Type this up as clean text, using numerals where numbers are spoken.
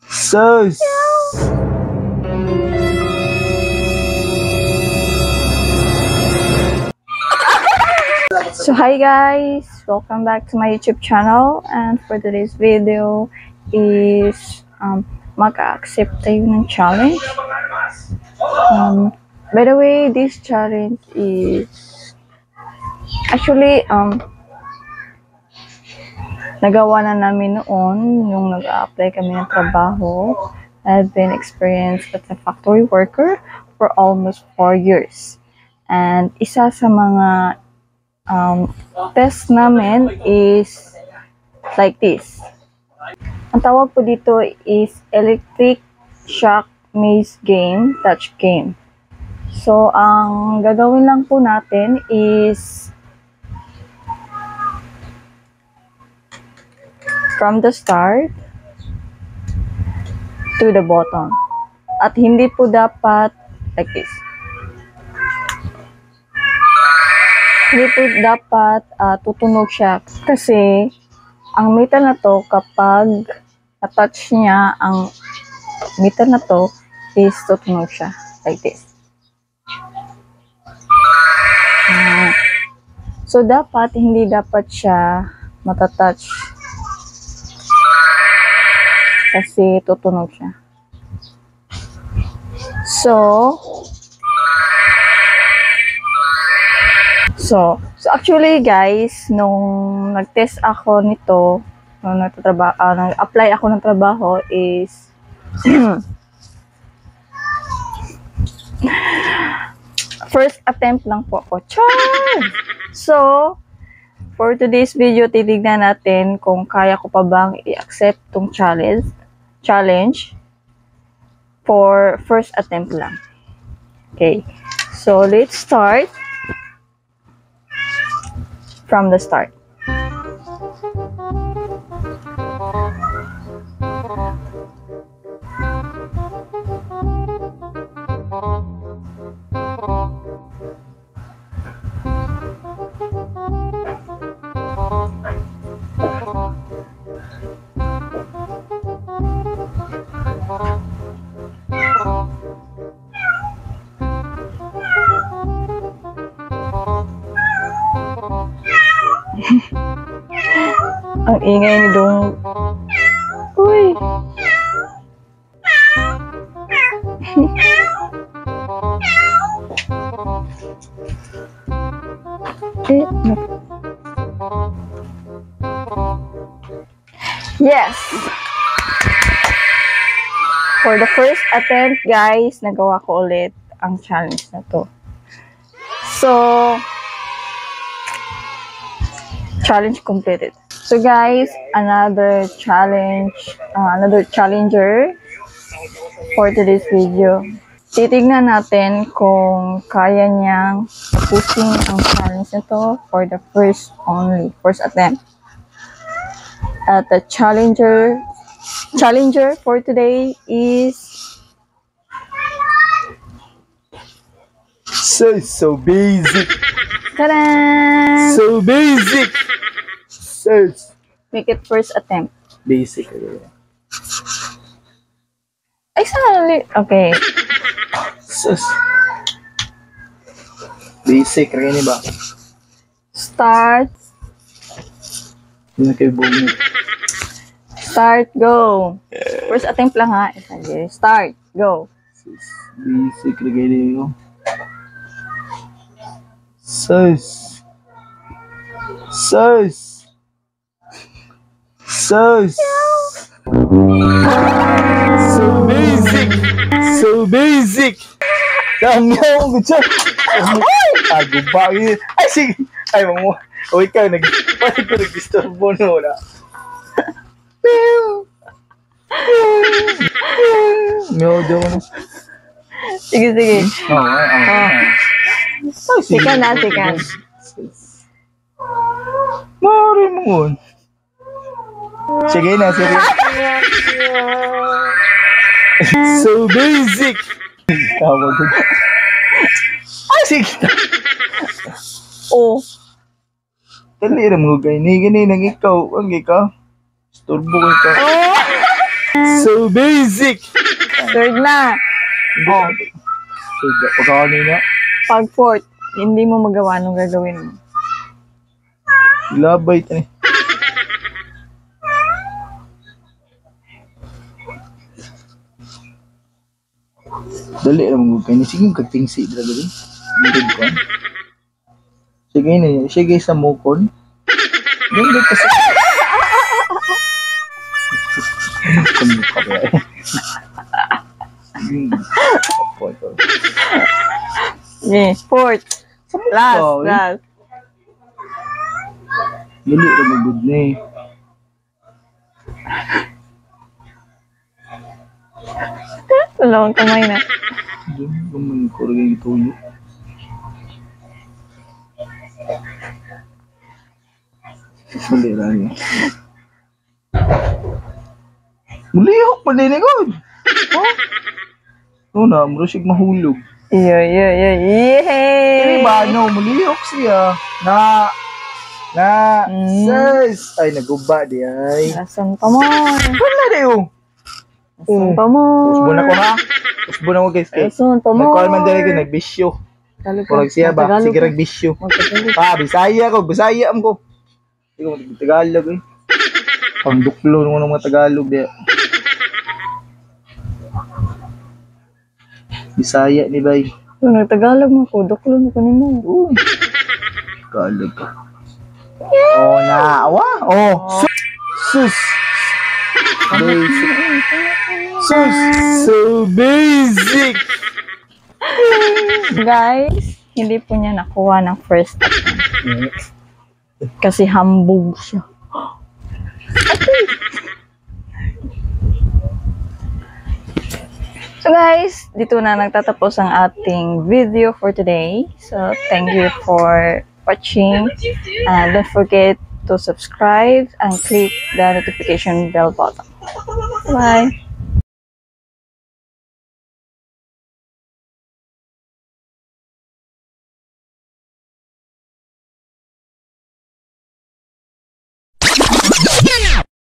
Sus! So hi guys, welcome back to my YouTube channel, and for today's video is mag-accept tayo ng challenge. By the way, this challenge is actually nagawa na namin noon yung nag-a-apply kami ng trabaho. I've been experienced as a factory worker for almost 4 years. And isa sa mga test namin is like this. Ang tawag po dito is electric shock maze game, touch game. So, ang gagawin lang po natin is from the start to the bottom. At hindi po dapat like this. Hindi po dapat tutunog siya. Kasi, ang meter na to, kapag na-touch niya, ang meter na to is tutunog siya. Like this. So, hindi dapat siya matatouch. Kasi tutunog siya. So actually guys, nung nag-test ako nito, nung nag-apply ako ng trabaho is first attempt lang po ako. So, for today's video, titignan natin kung kaya ko pa bang i-accept tong challenge for first attempt lang. Okay. So, let's start from the start. Ang ingay ni Dong. Uy! Yes! For the first attempt, guys, nagawa ko ulit ang challenge na to. So, challenge completed. So guys, another challenger for today's video. Titignan natin kung kaya niyang tapusin ang challenge nito for the first attempt. At the challenger for today is So basic. Ta-da! So basic. Make it first attempt. Basic. Ay, sali. Okay. Sus. Basic rin ba? Start. Hindi na kayo bumit. Start, go. First attempt lang ha. Start, go. Basic rin ko. Sus. So basic. Tangyaw ko siya. Tago ba? Ay, sige. Ay, mo. O ikaw, paano ko nag-disturbo no na? Meow daw na. Sige. Sikan. Mari mo. Sige na. So basic. Tawag ko. Ay, sige. Oh. Dali na mo, gani nang ikaw. Ang ikaw. Turbo ko ito. second. So basic! Third na. Oh, So, pagka kanina, pag fourth, hindi mo magawa nung gagawin mo. labay ito eh. Dali lang mo kayo. Sige, kagtingsi dala dali. Hindi ko. Sige na yun. Sige sa mukon. Hindi kasi. Kumukha ba eh. Opo, ito. Yeah, fourth. Last, Ikaw, eh. last. Dali lang mo good na eh. Dalawang kamay na. Diyan, naman ko rin yung tuyo. Dali lang yun. Mulihok pa din ikon. Oh? Na, marusig mahulog. Iyo. Yay! Kini ba, no, mulihok siya. Sus! Ay, naguba di ay. Asan pa mo? Wala di oh. Asan pa mo? Usbo na ko ha. Usbo na ko guys. Asan pa mo? Nagkuhan man dali ko, nagbisyo. Kurag siya ba? Sige, nagbisyo. Bisaya ko, Bisaya ko. Hindi ko Tagalog eh. Pangduklo ng mga Tagalog di. Bisaya ni bay. Kung nagtagalog mo ko, duklo mo ko ni mo. Tagalog ka. Oh, naawa. Oh, sus. Basic. Sus. So basic. Guys, hindi po niya nakuha ng first attempt. Kasi hambog siya. So guys, dito na nagtatapos ang ating video for today. So thank you for watching. And don't forget to subscribe and click the notification bell button. Bye!